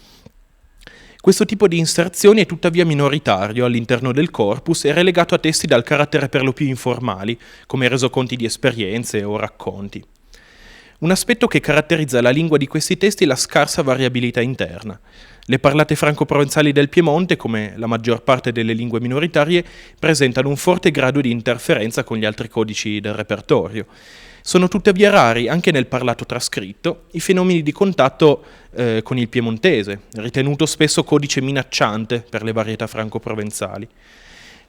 Questo tipo di inserzioni è tuttavia minoritario all'interno del corpus e relegato a testi dal carattere per lo più informali, come resoconti di esperienze o racconti. Un aspetto che caratterizza la lingua di questi testi è la scarsa variabilità interna. Le parlate franco-provenzali del Piemonte, come la maggior parte delle lingue minoritarie, presentano un forte grado di interferenza con gli altri codici del repertorio. Sono tuttavia rari, anche nel parlato trascritto, i fenomeni di contatto con il piemontese, ritenuto spesso codice minacciante per le varietà franco-provenzali.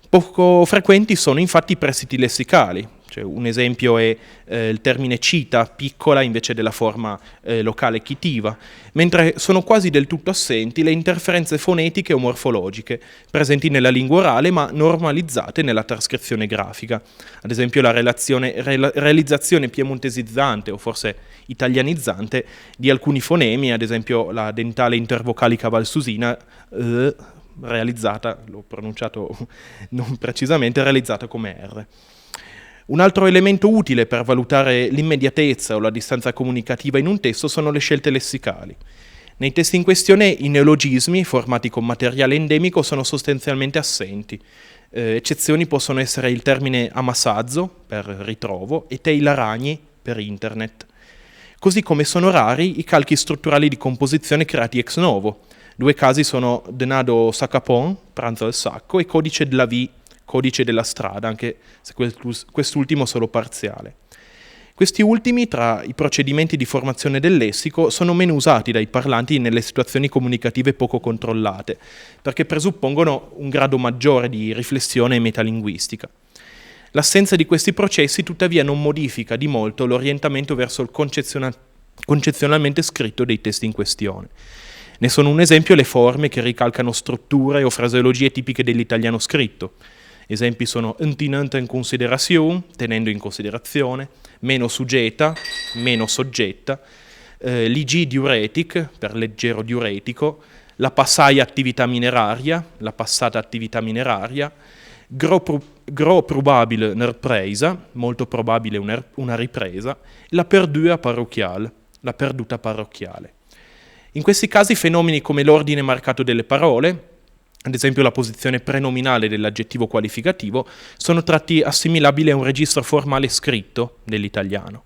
Poco frequenti sono infatti i prestiti lessicali, Cioè, un esempio è il termine cita, piccola, invece della forma locale chitiva, mentre sono quasi del tutto assenti le interferenze fonetiche o morfologiche, presenti nella lingua orale ma normalizzate nella trascrizione grafica. Ad esempio la realizzazione piemontesizzante o forse italianizzante di alcuni fonemi, ad esempio la dentale intervocalica valsusina, realizzata, l'ho pronunciato non precisamente, realizzata come R. Un altro elemento utile per valutare l'immediatezza o la distanza comunicativa in un testo sono le scelte lessicali. Nei testi in questione i neologismi, formati con materiale endemico, sono sostanzialmente assenti. Eccezioni possono essere il termine amasazzo, per ritrovo, e teilaragni, per internet. Così come sono rari i calchi strutturali di composizione creati ex novo. 2 casi sono denado sacapon, pranzo al sacco, e codice de la vie, codice della strada, anche se quest'ultimo solo parziale. Questi ultimi, tra i procedimenti di formazione del lessico, sono meno usati dai parlanti nelle situazioni comunicative poco controllate, perché presuppongono un grado maggiore di riflessione metalinguistica. L'assenza di questi processi, tuttavia, non modifica di molto l'orientamento verso il concezionalmente scritto dei testi in questione. Ne sono un esempio le forme che ricalcano strutture o fraseologie tipiche dell'italiano scritto. Esempi sono întinând in considerazione, tenendo in considerazione, meno suggeta, meno soggetta, ligi diuretic, per leggero diuretico, la passaia attività mineraria, la passata attività mineraria, gro probabile una ripresa, molto probabile una ripresa, la perdua parrocchiale, la perduta parrocchiale. In questi casi fenomeni come l'ordine marcato delle parole, ad esempio la posizione prenominale dell'aggettivo qualificativo, sono tratti assimilabili a un registro formale scritto dell'italiano.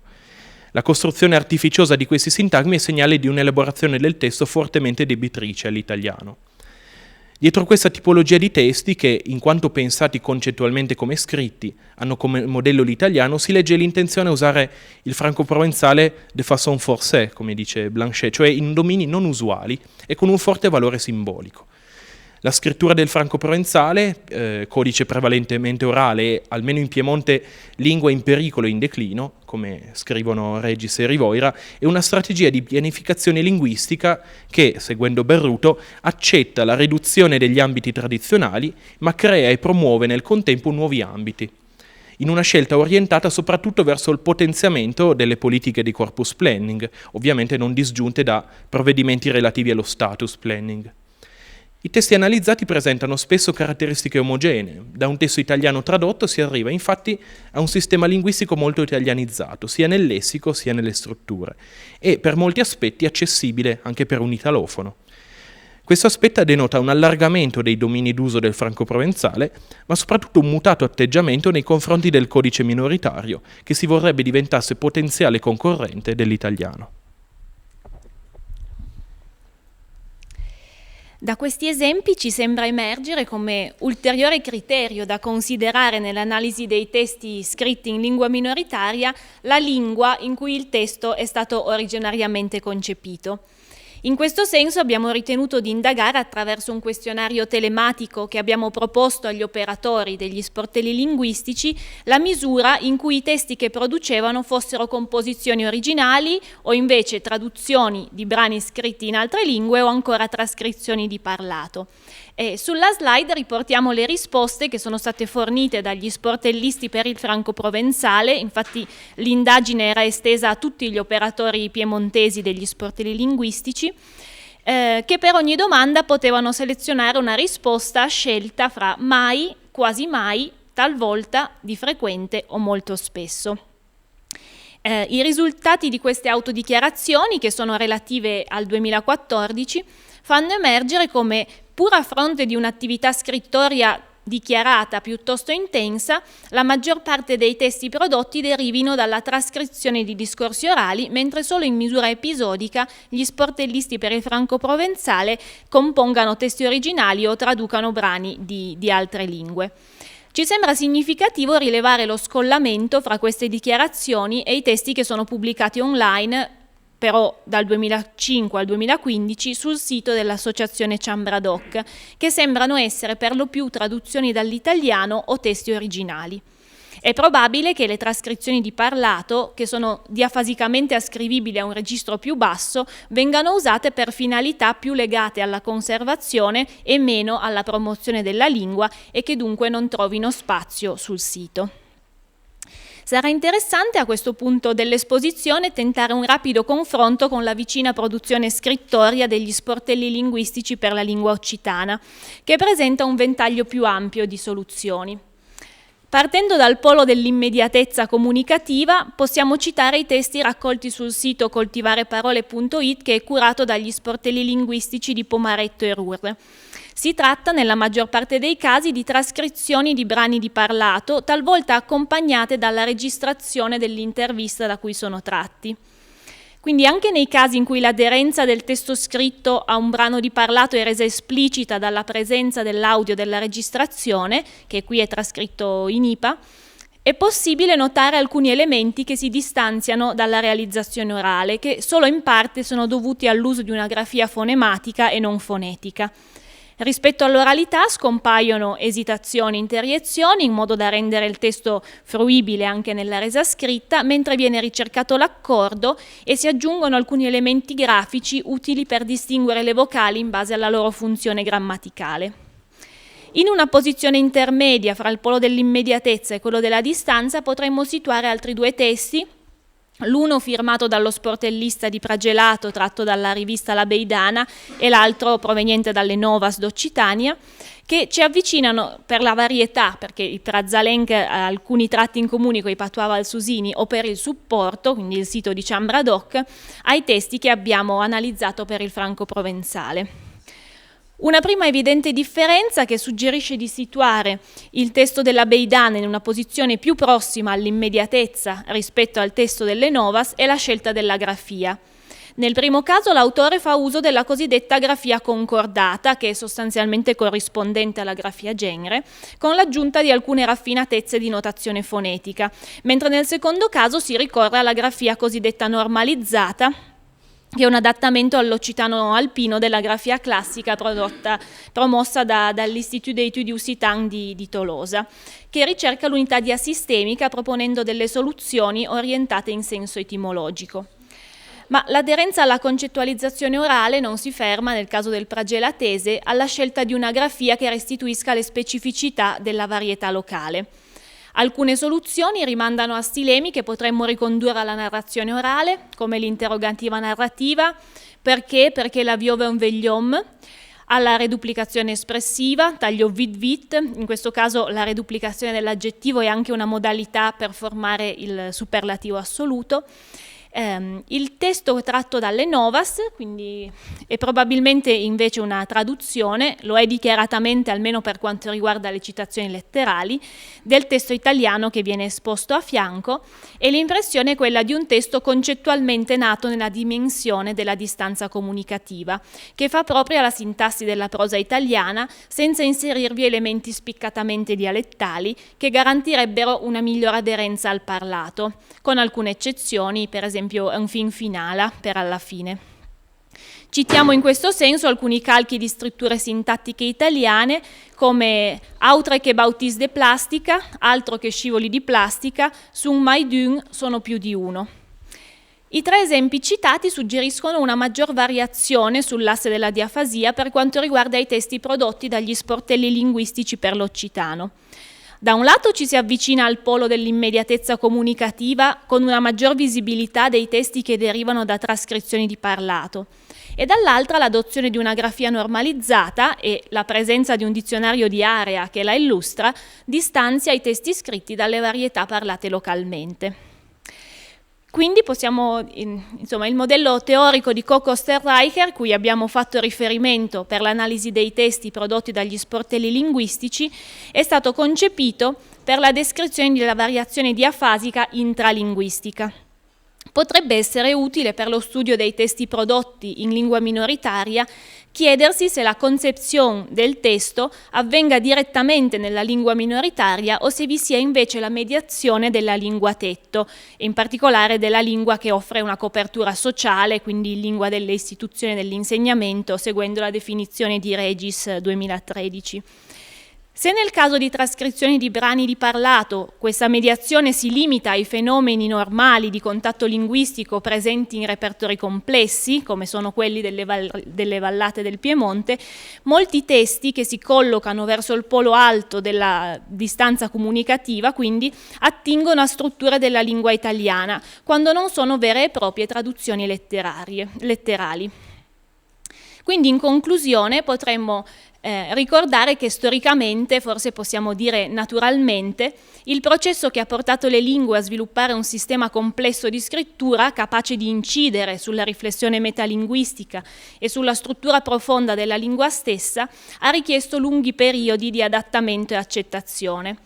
La costruzione artificiosa di questi sintagmi è segnale di un'elaborazione del testo fortemente debitrice all'italiano. Dietro questa tipologia di testi, che, in quanto pensati concettualmente come scritti, hanno come modello l'italiano, si legge l'intenzione a usare il franco-provenzale de façon forcée, come dice Blanchet, cioè in domini non usuali e con un forte valore simbolico. La scrittura del franco-provenzale, codice prevalentemente orale e, almeno in Piemonte, lingua in pericolo e in declino, come scrivono Regis e Rivoira, è una strategia di pianificazione linguistica che, seguendo Berruto, accetta la riduzione degli ambiti tradizionali, ma crea e promuove nel contempo nuovi ambiti, in una scelta orientata soprattutto verso il potenziamento delle politiche di corpus planning, ovviamente non disgiunte da provvedimenti relativi allo status planning. I testi analizzati presentano spesso caratteristiche omogenee. Da un testo italiano tradotto si arriva infatti a un sistema linguistico molto italianizzato, sia nel lessico sia nelle strutture, e per molti aspetti accessibile anche per un italofono. Questo aspetto denota un allargamento dei domini d'uso del franco-provenzale, ma soprattutto un mutato atteggiamento nei confronti del codice minoritario, che si vorrebbe diventasse potenziale concorrente dell'italiano. Da questi esempi ci sembra emergere come ulteriore criterio da considerare nell'analisi dei testi scritti in lingua minoritaria la lingua in cui il testo è stato originariamente concepito. In questo senso abbiamo ritenuto di indagare attraverso un questionario telematico che abbiamo proposto agli operatori degli sportelli linguistici la misura in cui i testi che producevano fossero composizioni originali o invece traduzioni di brani scritti in altre lingue o ancora trascrizioni di parlato. E sulla slide riportiamo le risposte che sono state fornite dagli sportellisti per il franco-provenzale. Infatti l'indagine era estesa a tutti gli operatori piemontesi degli sportelli linguistici, che per ogni domanda potevano selezionare una risposta a scelta fra mai, quasi mai, talvolta, di frequente o molto spesso. I risultati di queste autodichiarazioni, che sono relative al 2014, fanno emergere come, pur a fronte di un'attività scrittoria dichiarata piuttosto intensa, la maggior parte dei testi prodotti derivino dalla trascrizione di discorsi orali, mentre solo in misura episodica gli sportellisti per il franco-provenzale compongano testi originali o traducano brani di altre lingue. Ci sembra significativo rilevare lo scollamento fra queste dichiarazioni e i testi che sono pubblicati online, però dal 2005 al 2015, sul sito dell'associazione Ciambra Doc, che sembrano essere per lo più traduzioni dall'italiano o testi originali. È probabile che le trascrizioni di parlato, che sono diafasicamente ascrivibili a un registro più basso, vengano usate per finalità più legate alla conservazione e meno alla promozione della lingua e che dunque non trovino spazio sul sito. Sarà interessante a questo punto dell'esposizione tentare un rapido confronto con la vicina produzione scrittoria degli sportelli linguistici per la lingua occitana, che presenta un ventaglio più ampio di soluzioni. Partendo dal polo dell'immediatezza comunicativa, possiamo citare i testi raccolti sul sito coltivareparole.it, che è curato dagli sportelli linguistici di Pomaretto e Ruhr. Si tratta, nella maggior parte dei casi, di trascrizioni di brani di parlato, talvolta accompagnate dalla registrazione dell'intervista da cui sono tratti. Quindi anche nei casi in cui l'aderenza del testo scritto a un brano di parlato è resa esplicita dalla presenza dell'audio della registrazione, che qui è trascritto in IPA, è possibile notare alcuni elementi che si distanziano dalla realizzazione orale, che solo in parte sono dovuti all'uso di una grafia fonematica e non fonetica. Rispetto all'oralità scompaiono esitazioni, interiezioni, in modo da rendere il testo fruibile anche nella resa scritta, mentre viene ricercato l'accordo e si aggiungono alcuni elementi grafici utili per distinguere le vocali in base alla loro funzione grammaticale. In una posizione intermedia fra il polo dell'immediatezza e quello della distanza potremmo situare altri due testi, l'uno firmato dallo sportellista di Pragelato tratto dalla rivista La Beidana e l'altro proveniente dalle Novas d'Occitania, che ci avvicinano per la varietà, perché il Prazalenc ha alcuni tratti in comune con i Patois Valsusini, o per il supporto, quindi il sito di Chambradoc, ai testi che abbiamo analizzato per il franco-provenzale. Una prima evidente differenza che suggerisce di situare il testo della Beidana in una posizione più prossima all'immediatezza rispetto al testo delle Novas è la scelta della grafia. Nel primo caso l'autore fa uso della cosiddetta grafia concordata, che è sostanzialmente corrispondente alla grafia genere, con l'aggiunta di alcune raffinatezze di notazione fonetica, mentre nel secondo caso si ricorre alla grafia cosiddetta normalizzata, che è un adattamento all'occitano alpino della grafia classica promossa dall'Institut d'études occitanes di Tolosa, che ricerca l'unità diasistemica proponendo delle soluzioni orientate in senso etimologico. Ma l'aderenza alla concettualizzazione orale non si ferma, nel caso del pragelatese, alla scelta di una grafia che restituisca le specificità della varietà locale. Alcune soluzioni rimandano a stilemi che potremmo ricondurre alla narrazione orale, come l'interrogativa narrativa, perché la viove un vegliom, alla reduplicazione espressiva, taglio vit, in questo caso la reduplicazione dell'aggettivo è anche una modalità per formare il superlativo assoluto. Il testo tratto dalle Novas, quindi è probabilmente invece una traduzione, lo è dichiaratamente almeno per quanto riguarda le citazioni letterali, del testo italiano che viene esposto a fianco, e l'impressione è quella di un testo concettualmente nato nella dimensione della distanza comunicativa, che fa propria la sintassi della prosa italiana senza inserirvi elementi spiccatamente dialettali che garantirebbero una migliore aderenza al parlato, con alcune eccezioni, per esempio un fin finale per alla fine. Citiamo in questo senso alcuni calchi di scritture sintattiche italiane come «Autre che bautis de plastica», «Altro che scivoli di plastica», «Sun mai d'un», «Sono più di uno». I tre esempi citati suggeriscono una maggior variazione sull'asse della diafasia per quanto riguarda i testi prodotti dagli sportelli linguistici per l'occitano. Da un lato ci si avvicina al polo dell'immediatezza comunicativa con una maggior visibilità dei testi che derivano da trascrizioni di parlato, e dall'altra l'adozione di una grafia normalizzata e la presenza di un dizionario di area che la illustra distanzia i testi scritti dalle varietà parlate localmente. Quindi il modello teorico di Koch-Osterreicher, cui abbiamo fatto riferimento per l'analisi dei testi prodotti dagli sportelli linguistici, è stato concepito per la descrizione della variazione diafasica intralinguistica. Potrebbe essere utile per lo studio dei testi prodotti in lingua minoritaria chiedersi se la concezione del testo avvenga direttamente nella lingua minoritaria o se vi sia invece la mediazione della lingua tetto, e in particolare della lingua che offre una copertura sociale, quindi lingua delle istituzioni dell'insegnamento, seguendo la definizione di Regis 2013. Se nel caso di trascrizioni di brani di parlato questa mediazione si limita ai fenomeni normali di contatto linguistico presenti in repertori complessi, come sono quelli delle vallate del Piemonte, molti testi che si collocano verso il polo alto della distanza comunicativa, quindi, attingono a strutture della lingua italiana, quando non sono vere e proprie traduzioni letterali. Quindi, in conclusione, potremmo ricordare che storicamente, forse possiamo dire naturalmente, il processo che ha portato le lingue a sviluppare un sistema complesso di scrittura capace di incidere sulla riflessione metalinguistica e sulla struttura profonda della lingua stessa ha richiesto lunghi periodi di adattamento e accettazione.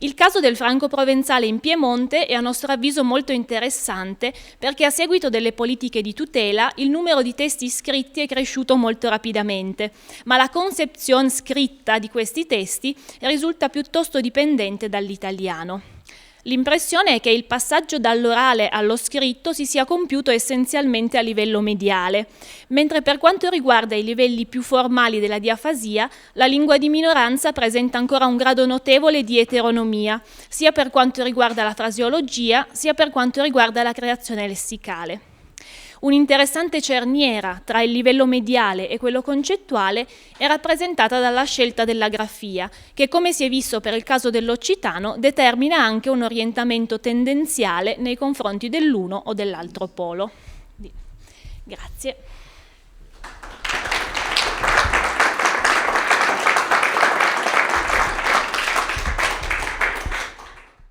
Il caso del franco-provenzale in Piemonte è a nostro avviso molto interessante perché a seguito delle politiche di tutela il numero di testi scritti è cresciuto molto rapidamente, ma la concezione scritta di questi testi risulta piuttosto dipendente dall'italiano. L'impressione è che il passaggio dall'orale allo scritto si sia compiuto essenzialmente a livello mediale, mentre per quanto riguarda i livelli più formali della diafasia, la lingua di minoranza presenta ancora un grado notevole di eteronomia, sia per quanto riguarda la fraseologia, sia per quanto riguarda la creazione lessicale. Un'interessante cerniera tra il livello mediale e quello concettuale è rappresentata dalla scelta della grafia, che, come si è visto per il caso dell'occitano, determina anche un orientamento tendenziale nei confronti dell'uno o dell'altro polo. Grazie.